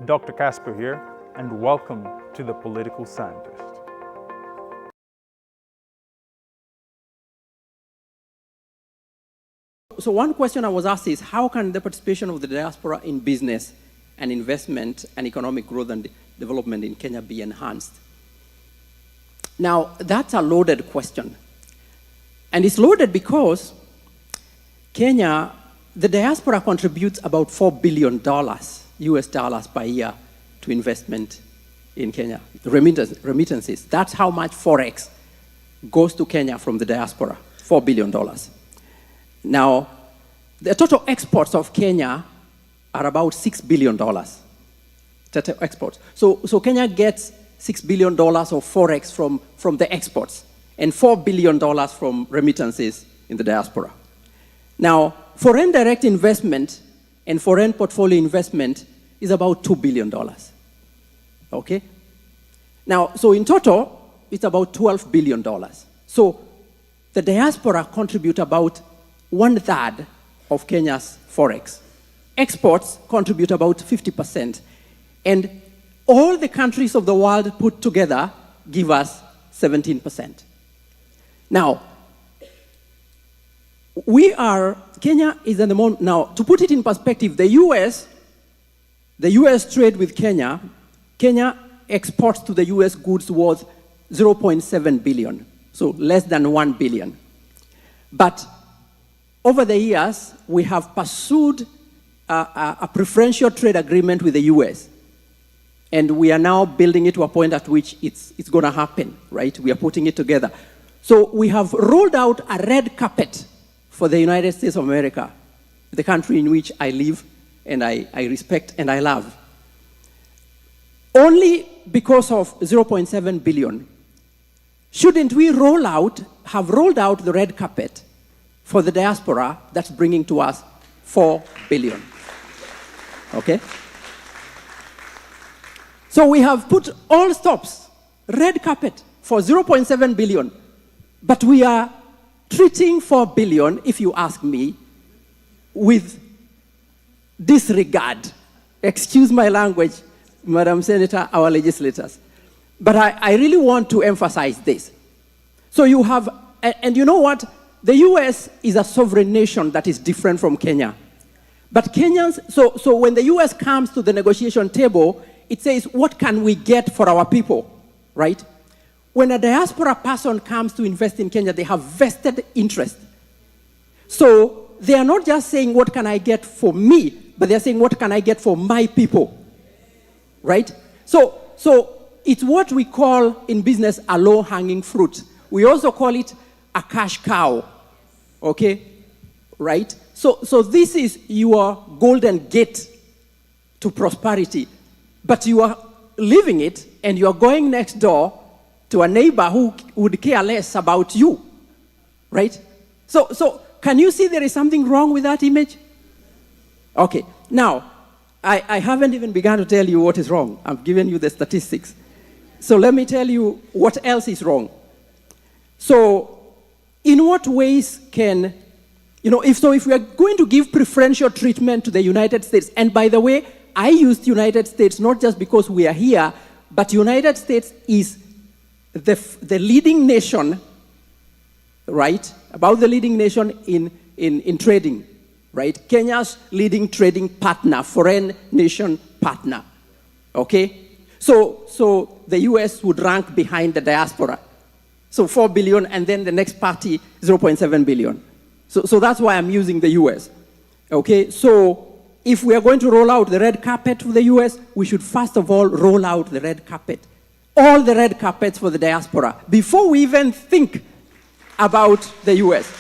Dr. Casper here, and welcome to The Political Scientist. So one question I was asked is, how can the participation of the diaspora in business and investment and economic growth and development in Kenya be enhanced? Now, that's a loaded question. And it's loaded because Kenya, the diaspora contributes about $4 billion US dollars per year to investment in Kenya, remittances. That's how much Forex goes to Kenya from the diaspora, $4 billion. Now, the total exports of Kenya are about $6 billion, total exports. So Kenya gets $6 billion of Forex from the exports and $4 billion from remittances in the diaspora. Now, foreign direct investment and foreign portfolio investment is about $2 billion, okay? Now, so in total, it's about $12 billion. So the diaspora contribute about 1/3 of Kenya's Forex. Exports contribute about 50%. And all the countries of the world put together give us 17%. Now, Kenya is at the moment, now, to put it in perspective, the US trade with Kenya exports to the US goods worth 0.7 billion, so less than 1 billion. But over the years, we have pursued a preferential trade agreement with the US. And we are now building it to a point at which it's going to happen, right? We are putting it together. So we have rolled out a red carpet for the United States of America, the country in which I live and I respect and I love. Only because of 0.7 billion, shouldn't we have rolled out the red carpet for the diaspora that's bringing to us 4 billion, okay? So we have put all stops, red carpet for 0.7 billion, but we are treating 4 billion, if you ask me, with disregard. Excuse my language, Madam Senator, our legislators. But I really want to emphasize this. So you have, and you know what? The US is a sovereign nation that is different from Kenya. But Kenyans, so when the US comes to the negotiation table, it says, what can we get for our people, right? When a diaspora person comes to invest in Kenya, they have vested interest. So they are not just saying, what can I get for me, but they're saying, what can I get for my people, right? So it's what we call in business a low-hanging fruit. We also call it a cash cow, okay, right? So this is your golden gate to prosperity, but you are leaving it and you are going next door to a neighbor who would care less about you, right? So can you see there is something wrong with that image? Okay, now, I haven't even begun to tell you what is wrong. I've given you the statistics. So let me tell you what else is wrong. So in what ways can, if we are going to give preferential treatment to the United States, and by the way, I used United States not just because we are here, but United States is the leading nation, right? About the leading nation in trading, right? Kenya's leading trading partner, foreign nation partner, okay? So the US would rank behind the diaspora. So 4 billion, and then the next party, 0.7 billion. So that's why I'm using the US, okay? So if we are going to roll out the red carpet for the US, we should first of all roll out the red carpet. All the red carpets for the diaspora, before we even think about the US.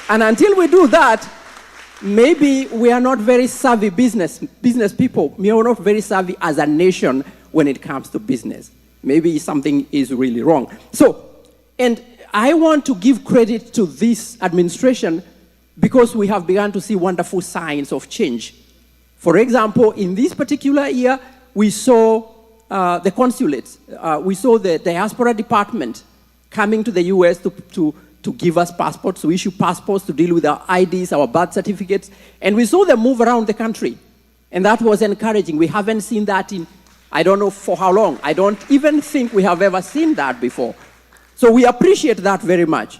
And until we do that, maybe we are not very savvy business people. We are not very savvy as a nation when it comes to business. Maybe something is really wrong. And I want to give credit to this administration because we have begun to see wonderful signs of change. For example, in this particular year, we saw the consulates, we saw the diaspora department coming to the US to give us passports, to issue passports, to deal with our IDs, our birth certificates, and we saw them move around the country. And that was encouraging. We haven't seen that in, I don't know for how long. I don't even think we have ever seen that before. So we appreciate that very much.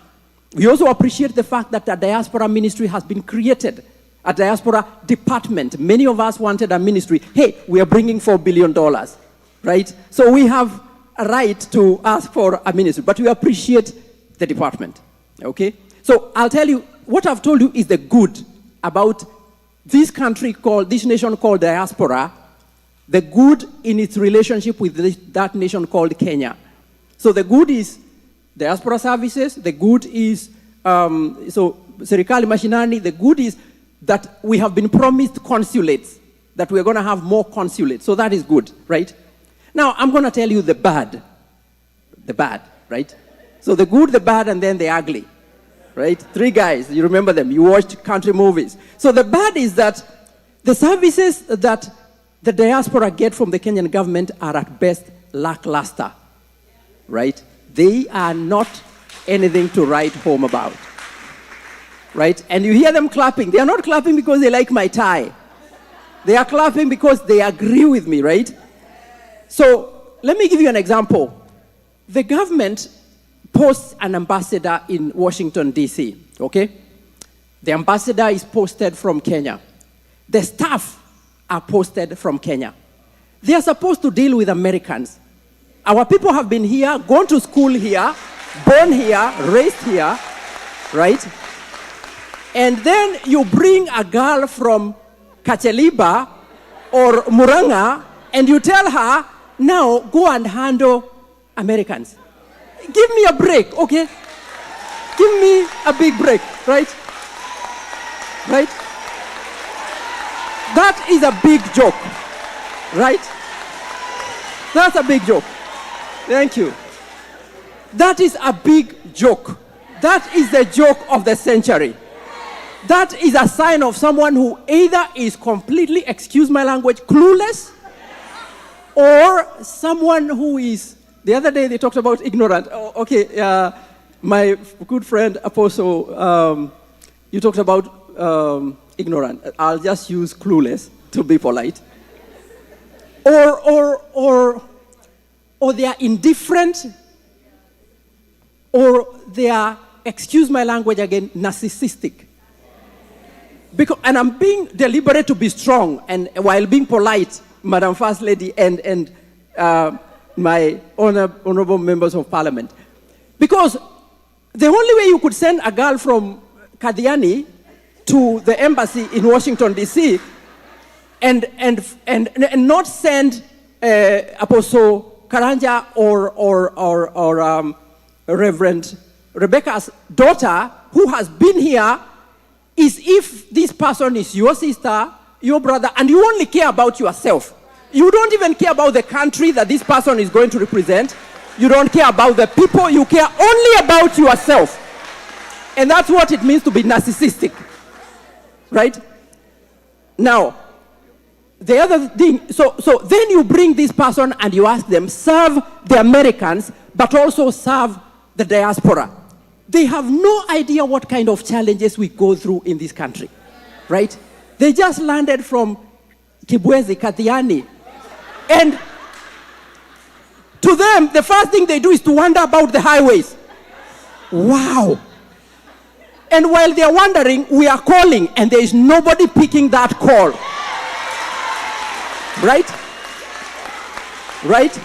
We also appreciate the fact that a diaspora ministry has been created, a diaspora department. Many of us wanted a ministry. Hey, we are bringing $4 billion, right? So we have a right to ask for a ministry, but we appreciate the department, okay? So I'll tell you, what I've told you is the good about this country called, this nation called diaspora, the good in its relationship with that nation called Kenya. So the good is diaspora services, the good is, serikali mashinani, the good is that we have been promised consulates, that we're going to have more consulates. So that is good, right? Now, I'm going to tell you the bad, right? So the good, the bad, and then the ugly, right? 3 guys, you remember them, you watched country movies. So the bad is that the services that the diaspora get from the Kenyan government are at best lackluster, right? They are not anything to write home about, right? And you hear them clapping. They are not clapping because they like my tie. They are clapping because they agree with me, right? So let me give you an example. The government posts an ambassador in Washington, D.C., okay? The ambassador is posted from Kenya. The staff are posted from Kenya. They are supposed to deal with Americans. Our people have been here, gone to school here, born here, raised here, right? And then you bring a girl from Kacheliba or Muranga, and you tell her, now go and handle Americans. Give me a break, okay? Give me a big break, right? Right? That is a big joke, right? That's a big joke. Thank you. That is a big joke. That is the joke of the century. That is a sign of someone who either is completely, excuse my language, clueless, or someone who is, the other day they talked about ignorant. Oh, okay, my good friend Apostle, you talked about ignorant. I'll just use clueless to be polite. Or they are indifferent, or they are, excuse my language again, narcissistic. Because, and I'm being deliberate to be strong, and while being polite, Madam First Lady and my honorable members of parliament. Because the only way you could send a girl from Kadiani to the embassy in Washington, D.C., and not send Apostle Karanja or Reverend Rebecca's daughter, who has been here, is if this person is your sister, your brother, and you only care about yourself. You don't even care about the country that this person is going to represent. You don't care about the people. You care only about yourself. And that's what it means to be narcissistic. Right? Now, the other thing, so then you bring this person and you ask them, serve the Americans, but also serve the diaspora. They have no idea what kind of challenges we go through in this country, right? They just landed from Kibwezi, Kathiani, and to them, the first thing they do is to wonder about the highways. Wow. And while they're wondering, we are calling, and there is nobody picking that call. Right? Right?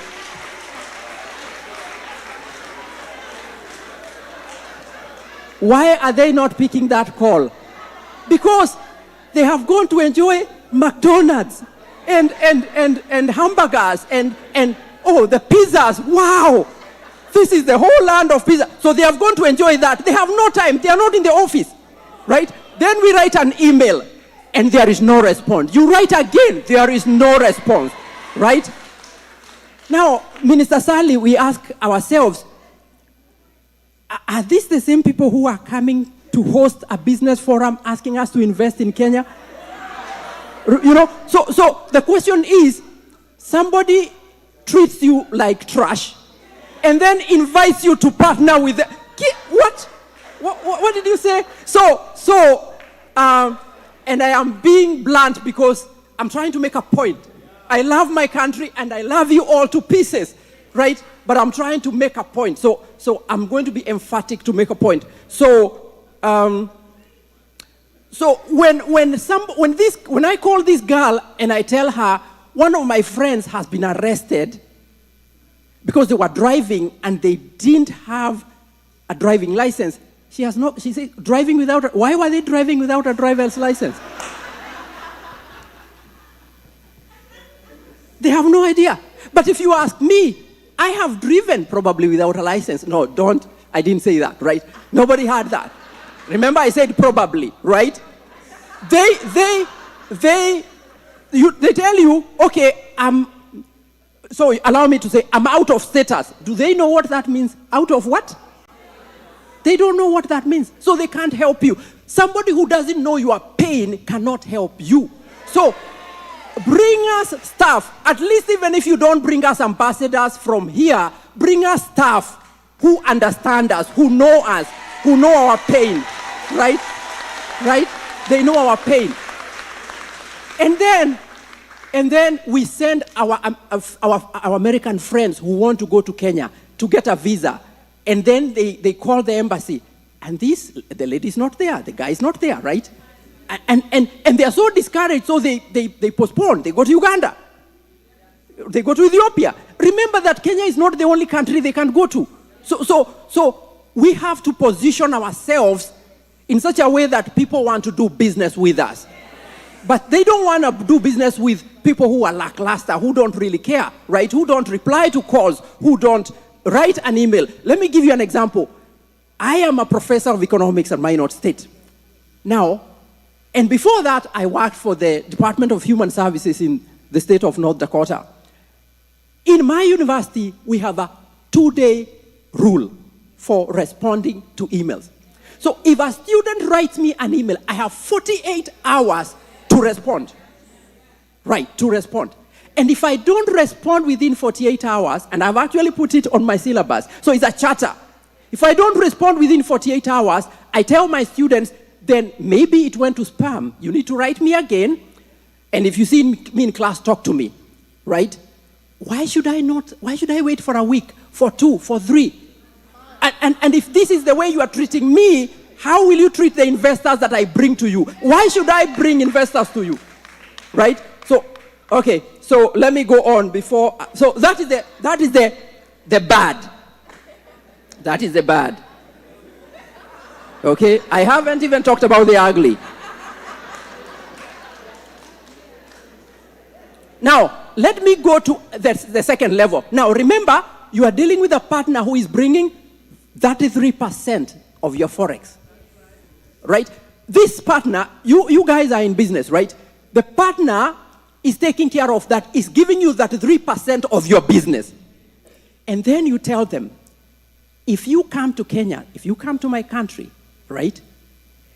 Why are they not picking that call? Because they have gone to enjoy McDonald's and hamburgers and oh, the pizzas. Wow. This is the whole land of pizza. So they have gone to enjoy that. They have no time. They are not in the office. Right? Then we write an email and there is no response. You write again, there is no response. Right? Now, Minister Sally, we ask ourselves, are these the same people who are coming to host a business forum asking us to invest in Kenya? You know, so the question is, somebody treats you like trash and then invites you to partner with them. What did you say? And I am being blunt because I'm trying to make a point. I love my country and I love you all to pieces, right? But I'm trying to make a point. So I'm going to be emphatic to make a point. So when I call this girl and I tell her one of my friends has been arrested because they were driving and they didn't have a driving license, she said, driving without, why were they driving without a driver's license? They have no idea. But if you ask me, I have driven probably without a license. No, don't. I didn't say that, right? Nobody heard that. Remember, I said probably, right? They tell you, okay, so allow me to say, I'm out of status. Do they know what that means? Out of what? They don't know what that means. So they can't help you. Somebody who doesn't know your pain cannot help you. So bring us staff, at least even if you don't bring us ambassadors from here, bring us staff who understand us, who know us, who know our pain, right? Right? They know our pain. And then we send our American friends who want to go to Kenya to get a visa. And then they call the embassy. And the lady's not there, the guy's not there, right? And they are so discouraged, so they postpone. They go to Uganda. They go to Ethiopia. Remember that Kenya is not the only country they can go to. So we have to position ourselves in such a way that people want to do business with us. But they don't want to do business with people who are lackluster, who don't really care, right? Who don't reply to calls, who don't write an email. Let me give you an example. I am a professor of economics at Minot State. Now, and before that, I worked for the Department of Human Services in the state of North Dakota. In my university, we have a 2-day rule for responding to emails. So if a student writes me an email, I have 48 hours to respond. Right, to respond. And if I don't respond within 48 hours, and I've actually put it on my syllabus, so it's a charter. If I don't respond within 48 hours, I tell my students, then maybe it went to spam. You need to write me again. And if you see me in class, talk to me, right? Why should I wait for a week, for 2, for 3? And if this is the way you are treating me, how will you treat the investors that I bring to you? Why should I bring investors to you, right? So, okay, so let me go on before, so that is the bad. That is the bad. Okay, I haven't even talked about the ugly. Now, let me go to the second level. Now, remember, you are dealing with a partner who is bringing 33% of your forex, right? This partner, you guys are in business, right? The partner is taking care of that, is giving you 33% of your business. And then you tell them, if you come to Kenya, if you come to my country, right?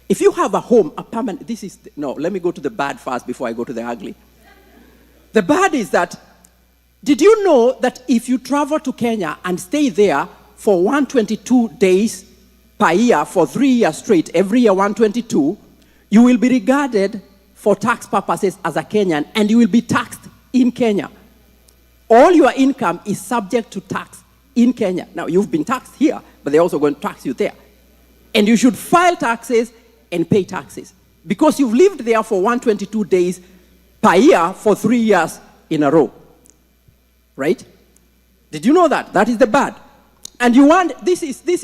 If you have a home, a permanent, let me go to the bad first before I go to the ugly. The bad is that, did you know that if you travel to Kenya and stay there for 122 days per year for 3 years straight, every year 122, you will be regarded for tax purposes as a Kenyan and you will be taxed in Kenya. All your income is subject to tax in Kenya. Now, you've been taxed here, but they're also going to tax you there. And you should file taxes and pay taxes because you've lived there for 122 days per year for 3 years in a row. Right? Did you know that? That is the bad. And you want, this is the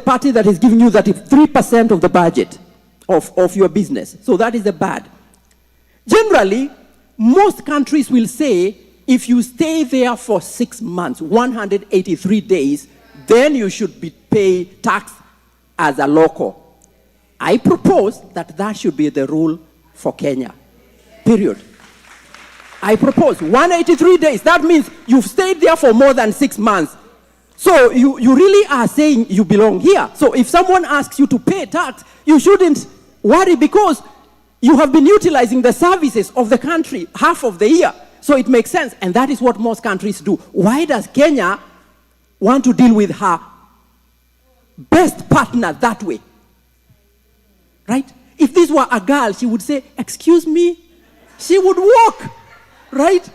party that is giving you 3% of the budget of your business. So that is the bad. Generally, most countries will say, if you stay there for 6 months, 183 days, then you should be paid tax as a local. I propose that should be the rule for Kenya. Period. I propose 183 days. That means you've stayed there for more than 6 months. So you really are saying you belong here. So if someone asks you to pay tax, you shouldn't worry because you have been utilizing the services of the country half of the year. So it makes sense. And that is what most countries do. Why does Kenya want to deal with her best partner that way? Right? If this were a girl, she would say, excuse me. She would walk, right?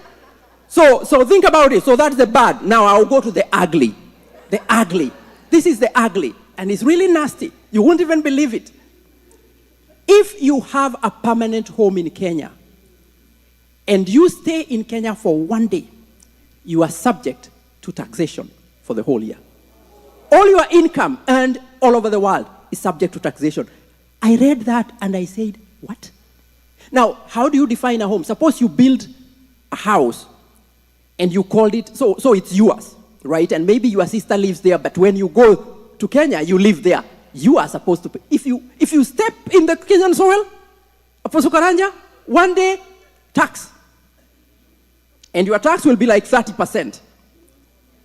So think about it. So that's the bad. Now I'll go to the ugly. The ugly. This is the ugly. And it's really nasty. You won't even believe it. If you have a permanent home in Kenya, and you stay in Kenya for 1 day, you are subject to taxation for the whole year. All your income earned all over the world is subject to taxation. I read that and I said, what? Now, how do you define a home? Suppose you build a house and you called it, so it's yours, right? And maybe your sister lives there, but when you go to Kenya, you live there. You are supposed to pay. If you step in the Kenyan soil, Apostle Karanja, 1 day, tax. And your tax will be like 30%.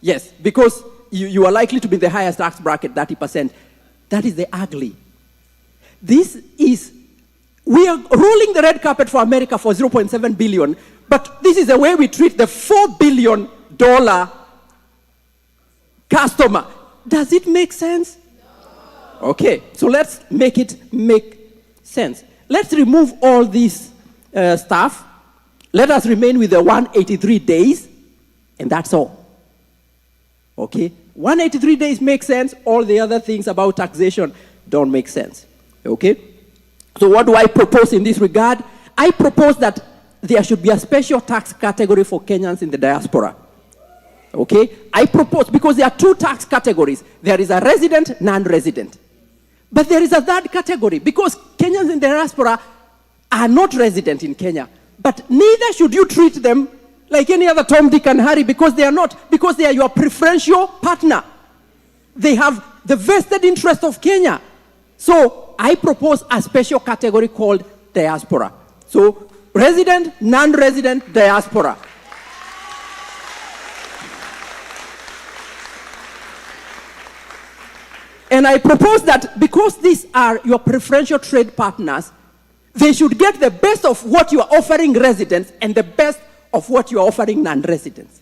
Yes, because you are likely to be in the highest tax bracket, 30%. That is the ugly. We are rolling the red carpet for America for 0.7 billion, but this is the way we treat the $4 billion customer. Does it make sense? No. Okay, so let's make it make sense. Let's remove all this stuff. Let us remain with the 183 days, and that's all. Okay? 183 days makes sense. All the other things about taxation don't make sense. Okay? So what do I propose in this regard? I propose that there should be a special tax category for Kenyans in the diaspora. Okay? I propose, because there are two tax categories. There is a resident, non-resident. But there is a third category, because Kenyans in the diaspora are not resident in Kenya. But neither should you treat them like any other Tom, Dick, and Harry, because they are not, because they are your preferential partner. They have the vested interest of Kenya. So I propose a special category called diaspora. So resident, non-resident, diaspora. And I propose that because these are your preferential trade partners, they should get the best of what you are offering residents and the best of what you are offering non-residents.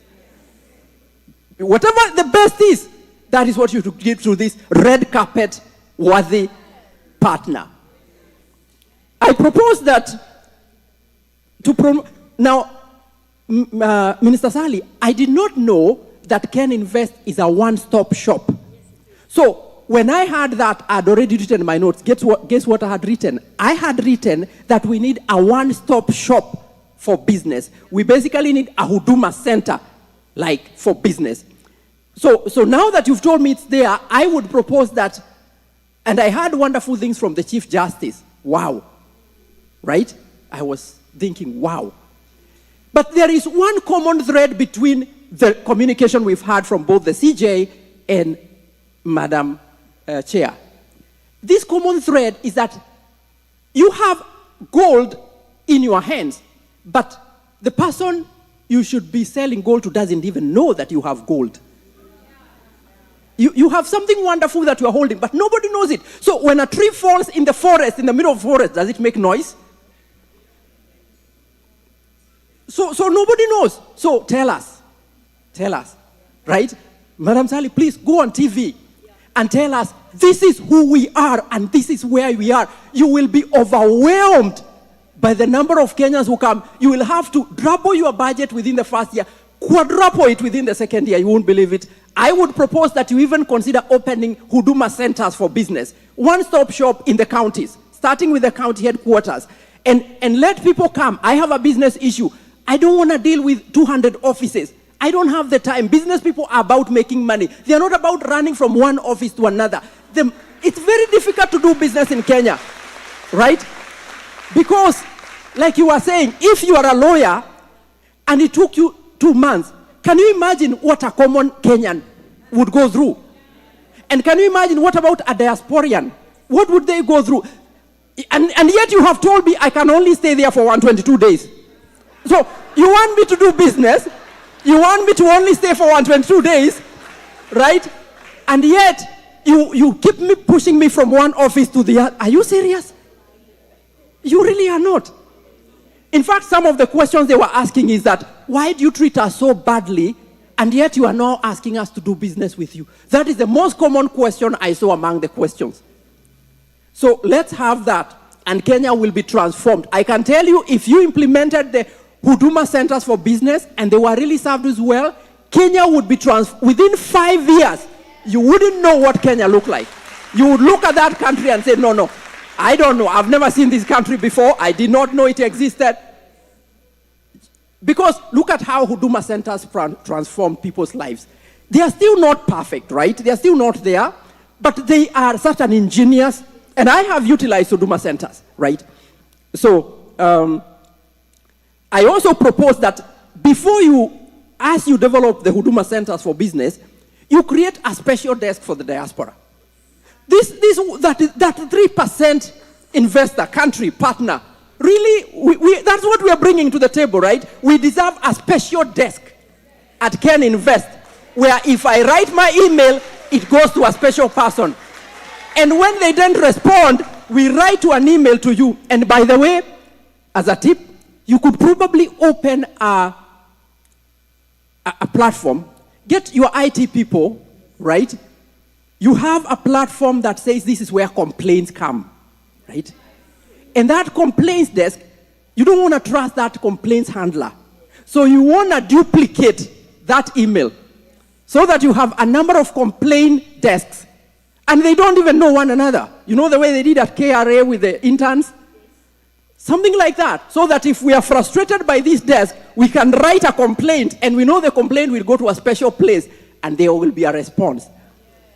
Whatever the best is, that is what you should give to this red carpet worthy partner. I propose that now, Minister Sali, I did not know that Ken Invest is a one-stop shop. So when I had that, I had already written my notes. Guess what I had written? I had written that we need a one-stop shop for business. We basically need a Huduma center, like, for business. So now that you've told me it's there, I would propose that, and I heard wonderful things from the Chief Justice. Wow. Right? I was thinking, wow. But there is one common thread between the communication we've had from both the CJ and Madam Chair. This common thread is that you have gold in your hands, but the person you should be selling gold to doesn't even know that you have gold. You have something wonderful that you are holding, but nobody knows it. So when a tree falls in the forest, in the middle of the forest, does it make noise? So nobody knows. So tell us, right? Madam Sally, please go on TV and tell us, this is who we are and this is where we are. You will be overwhelmed by the number of Kenyans who come. You will have to double your budget within the first year, quadruple it within the second year. You won't believe it. I would propose that you even consider opening Huduma centers for business. One-stop shop in the counties, starting with the county headquarters. And let people come. I have a business issue. I don't want to deal with 200 offices. I don't have the time. Business people are about making money. They are not about running from one office to another. It's very difficult to do business in Kenya, right? Because, like you were saying, if you are a lawyer and it took you 2 months, can you imagine what a common Kenyan would go through? And can you imagine what about a diasporian? What would they go through? And yet you have told me I can only stay there for 122 days. So you want me to do business? You want me to only stay for 122 days, right? And yet you keep me pushing me from one office to the other. Are you serious? You really are not. In fact, some of the questions they were asking is that, why do you treat us so badly, and yet you are now asking us to do business with you? That is the most common question I saw among the questions. So let's have that. and Kenya will be transformed. I can tell you, if you implemented the Huduma centers for business and they were really served as well, Kenya would be transformed. Within 5 years, you wouldn't know what Kenya looked like. You would look at that country and say, no, I don't know. I've never seen this country before. I did not know it existed. Because look at how Huduma centers transform people's lives. They are still not perfect, right? They are still not there, but they are such an ingenious, and I have utilized Huduma centers, right? So I also propose that before as you develop the Huduma centers for business, you create a special desk for the diaspora. That 3% investor, country, partner, really, that's what we are bringing to the table, right? We deserve a special desk at Ken Invest, where if I write my email, it goes to a special person. And when they don't respond, we write to an email to you. And by the way, as a tip, you could probably open a platform, get your IT people, right? You have a platform that says this is where complaints come, right? And that complaints desk, you don't want to trust that complaints handler. So you want to duplicate that email so that you have a number of complaint desks and they don't even know one another. You know the way they did at KRA with the interns? Something like that. So that if we are frustrated by this desk, we can write a complaint and we know the complaint will go to a special place and there will be a response.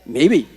Maybe.